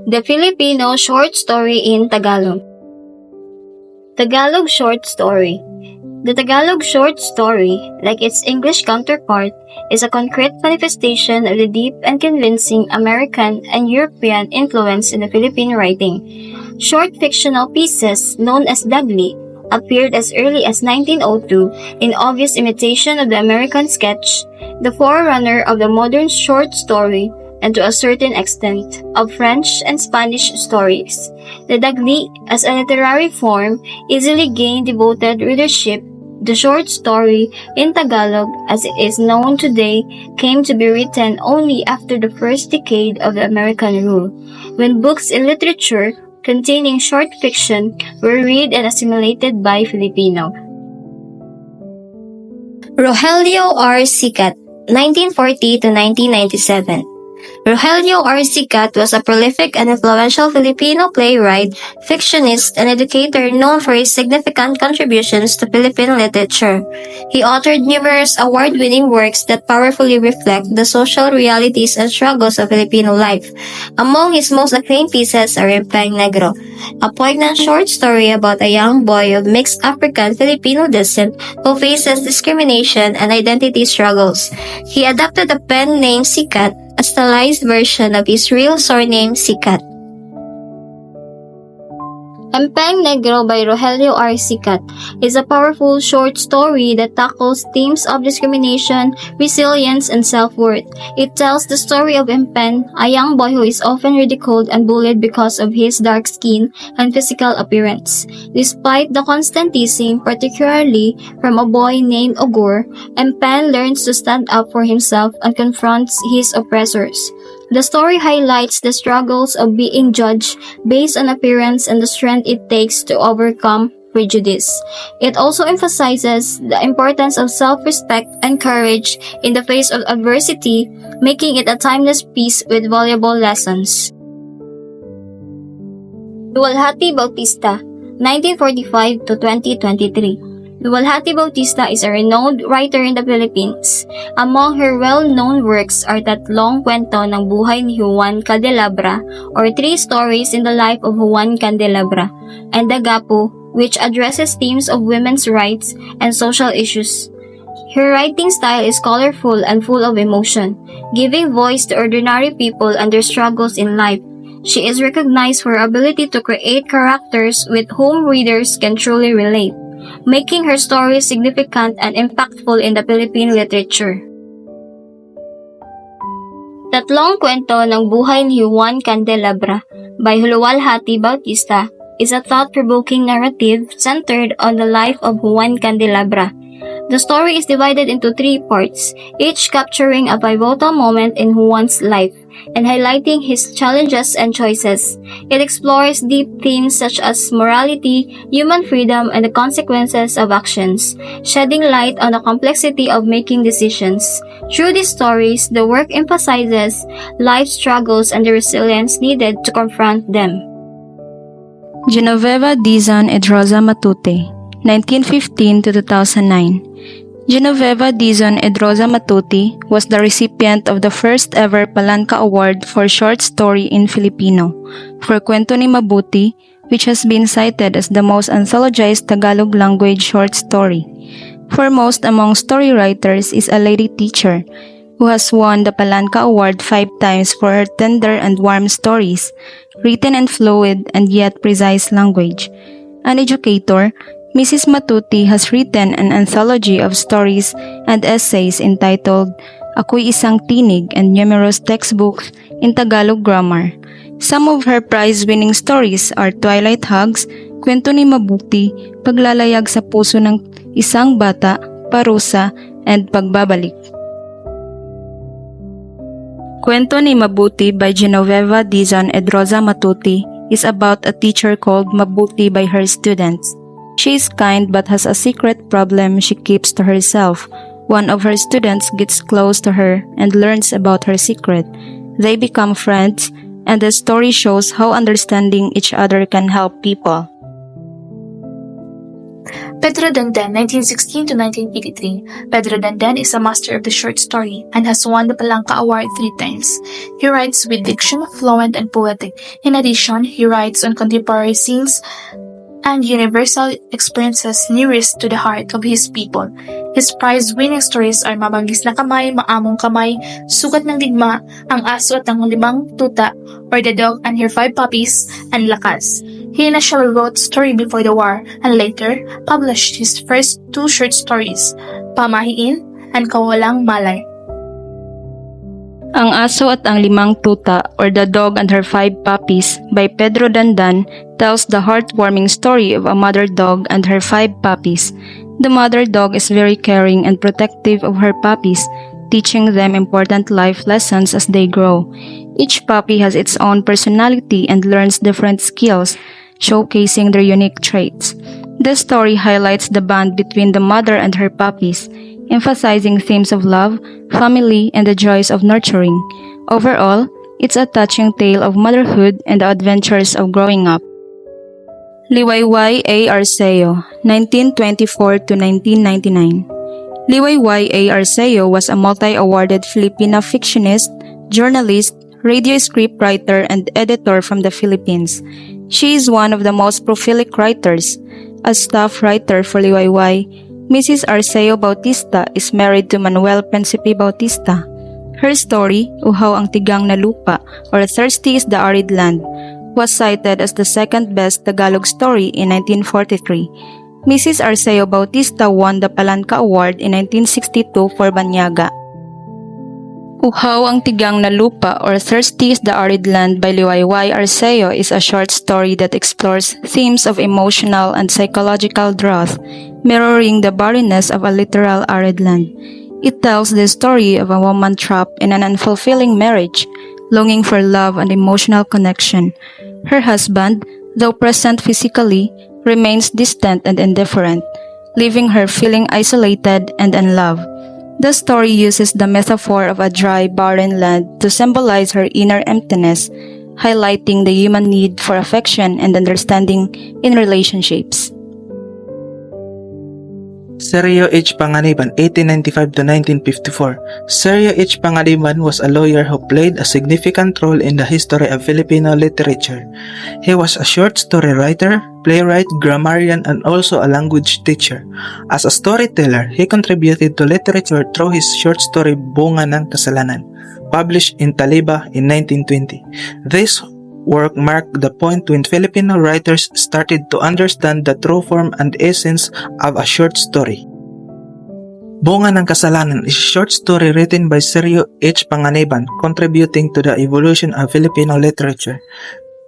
The Filipino short story in Tagalog. Tagalog short story. The Tagalog short story, like its English counterpart, is a concrete manifestation of the deep and convincing American and European influence in the Philippine writing. Short fictional pieces, known as dagli, appeared as early as 1902 in obvious imitation of the American sketch, the forerunner of the modern short story, and to a certain extent, of French and Spanish stories. The dagli, as a literary form, easily gained devoted readership. The short story, in Tagalog as it is known today, came to be written only after the first decade of the American rule, when books in literature containing short fiction were read and assimilated by Filipino. Rogelio R. Sicat, 1940 to 1997. Rogelio R. Sicat was a prolific and influential Filipino playwright, fictionist, and educator known for his significant contributions to Philippine literature. He authored numerous award-winning works that powerfully reflect the social realities and struggles of Filipino life. Among his most acclaimed pieces are Empeng Negro, a poignant short story about a young boy of mixed African-Filipino descent who faces discrimination and identity struggles. He adopted the pen name Sicat, a stylized version of his real surname Sicat. Empeng Negro by Rogelio R. Sicat is a powerful short story that tackles themes of discrimination, resilience, and self-worth. It tells the story of Empeng, a young boy who is often ridiculed and bullied because of his dark skin and physical appearance. Despite the constant teasing, particularly from a boy named Ogur, Empeng learns to stand up for himself and confronts his oppressors. The story highlights the struggles of being judged based on appearance and the strength it takes to overcome prejudice. It also emphasizes the importance of self-respect and courage in the face of adversity, making it a timeless piece with valuable lessons. Luwalhati Bautista, 1945 to 2023. Luwalhati Bautista is a renowned writer in the Philippines. Among her well-known works are Tatlong Kwento ng Buhay ni Juan Candelabra, or Three Stories in the Life of Juan Candelabra, and Dagapo, which addresses themes of women's rights and social issues. Her writing style is colorful and full of emotion, giving voice to ordinary people and their struggles in life. She is recognized for her ability to create characters with whom readers can truly relate, making her stories significant and impactful in the Philippine literature. Tatlong Kwento ng Buhay ni Juan Candelabra by Luwalhati Bautista is a thought-provoking narrative centered on the life of Juan Candelabra. The story is divided into three parts, each capturing a pivotal moment in Juan's life and highlighting his challenges and choices. It explores deep themes such as morality, human freedom, and the consequences of actions, shedding light on the complexity of making decisions. Through these stories, the work emphasizes life struggles and the resilience needed to confront them. Genoveva Dizon and Rosa Matute, 1915 to 2009. Genoveva Dizon and Rosa Matute was the recipient of the first ever Palanca Award for Short Story in Filipino for Kwento ni Mabuti, which has been cited as the most anthologized Tagalog language short story. Foremost among story writers is a lady teacher who has won the Palanca Award 5 times for her tender and warm stories, written in fluid and yet precise language. An educator, Mrs. Matute has written an anthology of stories and essays entitled Ako'y Isang Tinig and numerous textbooks in Tagalog grammar. Some of her prize-winning stories are Twilight Hugs, Kwento ni Mabuti, Paglalayag sa Puso ng Isang Bata, Parusa, and Pagbabalik. Kwento ni Mabuti by Genoveva Dizon and Rosa Matute is about a teacher called Mabuti by her students. She is kind but has a secret problem she keeps to herself. One of her students gets close to her and learns about her secret. They become friends, and the story shows how understanding each other can help people. Pedro Dandan, 1916 to 1983. Pedro Dandan is a master of the short story and has won the Palanca Award 3 times. He writes with diction, fluent and poetic. In addition, he writes on contemporary scenes and universal experiences nearest to the heart of his people. His prize-winning stories are Mabangis na Kamay, Maamong Kamay, Sugat ng Digma, Ang Aso at ang Limang Tuta, or The Dog and Her 5 Puppies, and Lakas. He initially wrote story before the war and later published his first 2 short stories, Pamahiin and Kawalang Malay. Ang Aso at ang Limang Tuta, or The Dog and Her 5 Puppies by Pedro Dandan tells the heartwarming story of a mother dog and her 5 puppies. The mother dog is very caring and protective of her puppies, teaching them important life lessons as they grow. Each puppy has its own personality and learns different skills, showcasing their unique traits. The story highlights the bond between the mother and her puppies, emphasizing themes of love, family, and the joys of nurturing. Overall, it's a touching tale of motherhood and the adventures of growing up. Liwayway A. Arceo, 1924 to 1999. Liwayway A. Arceo was a multi-awarded Filipino fictionist, journalist, radio scriptwriter, and editor from the Philippines. She is one of the most prolific writers. As staff writer for Liwayway, Mrs. Arceo Bautista is married to Manuel Principe Bautista. Her story, Uhaw ang Tigang na Lupa, or Thirsty is the Arid Land, was cited as the second-best Tagalog story in 1943. Mrs. Arceo Bautista won the Palanca Award in 1962 for Banyaga. Uhaw ang Tigang na Lupa, or Thirsty is the Arid Land by Liwayway Arceo is a short story that explores themes of emotional and psychological drought, mirroring the barrenness of a literal arid land. It tells the story of a woman trapped in an unfulfilling marriage, longing for love and emotional connection. Her husband, though present physically, remains distant and indifferent, leaving her feeling isolated and unloved. The story uses the metaphor of a dry, barren land to symbolize her inner emptiness, highlighting the human need for affection and understanding in relationships. Sergio H. Panganiban, 1895 to 1954. Sergio H. Panganiban was a lawyer who played a significant role in the history of Filipino literature. He was a short story writer, playwright, grammarian, and also a language teacher. As a storyteller, he contributed to literature through his short story Bunga ng Kasalanan, published in Taliba in 1920. This work marked the point when Filipino writers started to understand the true form and essence of a short story. Bunga ng Kasalanan is a short story written by Sergio H. Panganiban, contributing to the evolution of Filipino literature.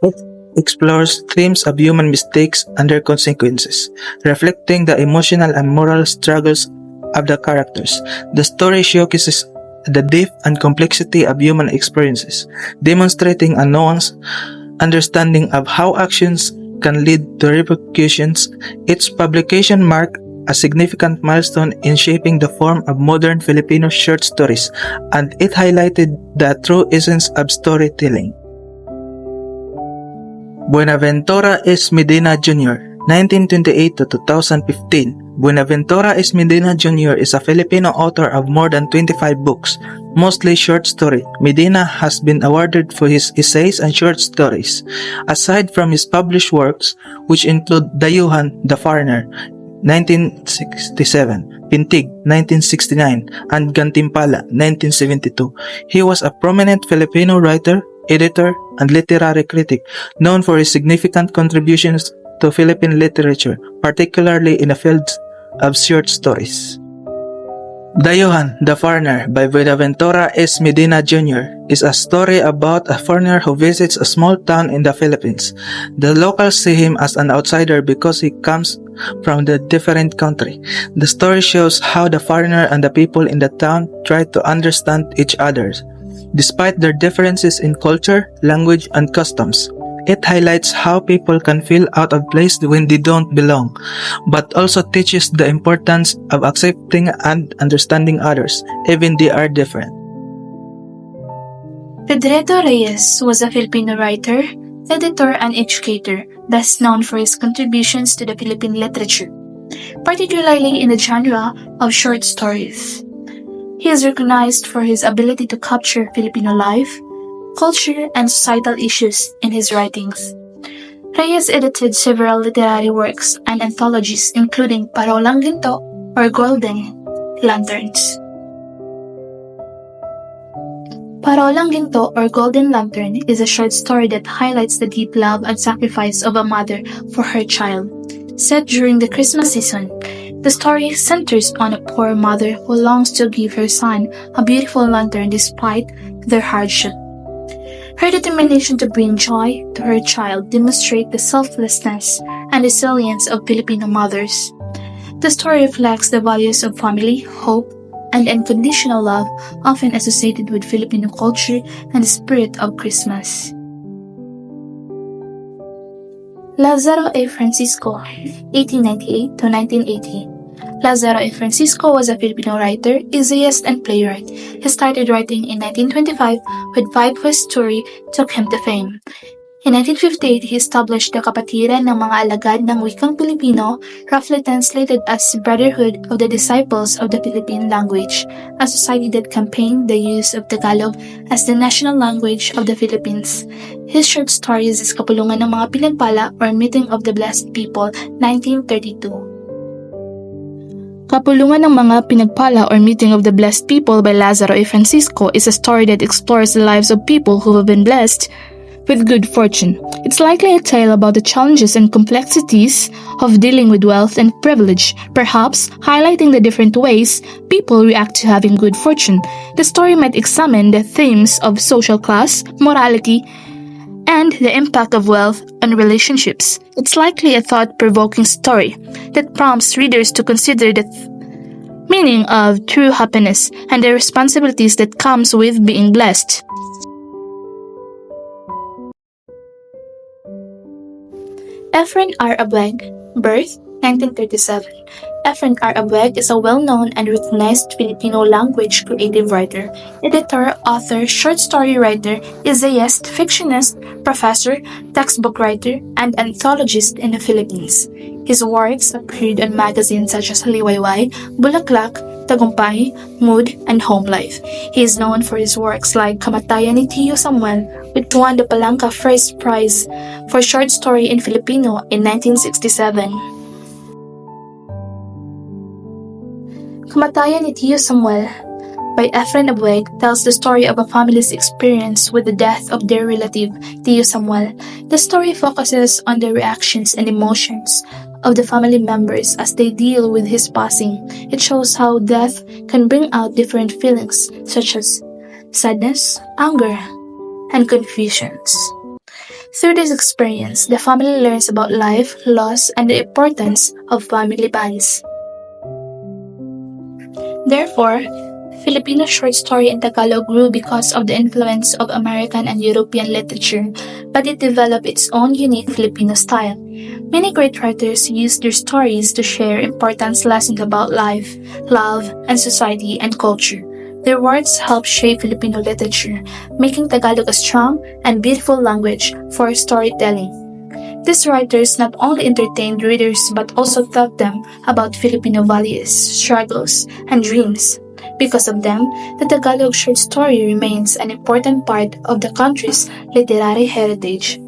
It explores themes of human mistakes and their consequences, reflecting the emotional and moral struggles of the characters. The story showcases the depth and complexity of human experiences, demonstrating a nuanced understanding of how actions can lead to repercussions. Its publication marked a significant milestone in shaping the form of modern Filipino short stories, and it highlighted the true essence of storytelling. Buenaventura S. Medina Jr., 1928 to 2015. Buenaventura S. Medina Jr. is a Filipino author of more than 25 books, mostly short story. Medina has been awarded for his essays and short stories. Aside from his published works, which include Dayuhan, The Foreigner, 1967, Pintig, 1969, and Gantimpala, 1972, he was a prominent Filipino writer, editor, and literary critic, known for his significant contributions to Philippine literature, particularly in the field of short stories. Dayuhan, The Foreigner by Buenaventura S. Medina Jr. is a story about a foreigner who visits a small town in the Philippines. The locals see him as an outsider because he comes from a different country. The story shows how the foreigner and the people in the town try to understand each other, despite their differences in culture, language, and customs. It highlights how people can feel out of place when they don't belong, but also teaches the importance of accepting and understanding others, even they are different. Pedreto Reyes was a Filipino writer, editor, and educator, best known for his contributions to the Philippine literature. particularly in the genre of short stories. He is recognized for his ability to capture Filipino life, culture, and societal issues in his writings. Reyes edited several literary works and anthologies including Parolang Ginto or Golden Lanterns. Parolang Ginto or Golden Lantern is a short story that highlights the deep love and sacrifice of a mother for her child. Set during the Christmas season, the story centers on a poor mother who longs to give her son a beautiful lantern despite their hardship. Her determination to bring joy to her child demonstrates the selflessness and resilience of Filipino mothers. The story reflects the values of family, hope, and unconditional love often associated with Filipino culture and the spirit of Christmas. Lazaro A. Francisco, 1898 to 1980. Lazaro A. Francisco was a Filipino writer, essayist, and playwright. He started writing in 1925 with five whose story took him to fame. In 1958, he established the Kapatiran ng mga alagad ng wikang Pilipino, roughly translated as Brotherhood of the Disciples of the Philippine Language, a society that campaigned the use of Tagalog as the national language of the Philippines. His short stories is Kapulungan ng mga Pinagpala or Meeting of the Blessed People, 1932. Kapulungan ng mga Pinagpala or Meeting of the Blessed People by Lazaro A. Francisco is a story that explores the lives of people who have been blessed with good fortune. It's likely a tale about the challenges and complexities of dealing with wealth and privilege, perhaps highlighting the different ways people react to having good fortune. The story might examine the themes of social class, morality, and the impact of wealth on relationships. It's likely a thought-provoking story that prompts readers to consider the meaning of true happiness and the responsibilities that comes with being blessed. Efren R. Abweg, birth 1937. Efren R. Abweg is a well-known and recognized Filipino language creative writer, editor, author, short story writer, essayist, fictionist, professor, textbook writer, and anthologist in the Philippines. His works appeared on magazines such as Liwayway, Bulaklak, Tagumpay, Mood, and Home Life. He is known for his works like Kamatayan ni Tio Samuel, which won the Palangka First Prize for Short Story in Filipino in 1967. Kamatayan ni Tio Samuel by Efren Abweg tells the story of a family's experience with the death of their relative, Tio Samuel. The story focuses on the reactions and emotions of the family members as they deal with his passing. It shows how death can bring out different feelings such as sadness, anger, and confusions. Through this experience, the family learns about life, loss, and the importance of family bonds. Therefore, Filipino short story in Tagalog grew because of the influence of American and European literature, but it developed its own unique Filipino style. Many great writers used their stories to share important lessons about life, love, and society and culture. Their words helped shape Filipino literature, making Tagalog a strong and beautiful language for storytelling. These writers not only entertained readers but also taught them about Filipino values, struggles, and dreams. Because of them, the Tagalog short story remains an important part of the country's literary heritage.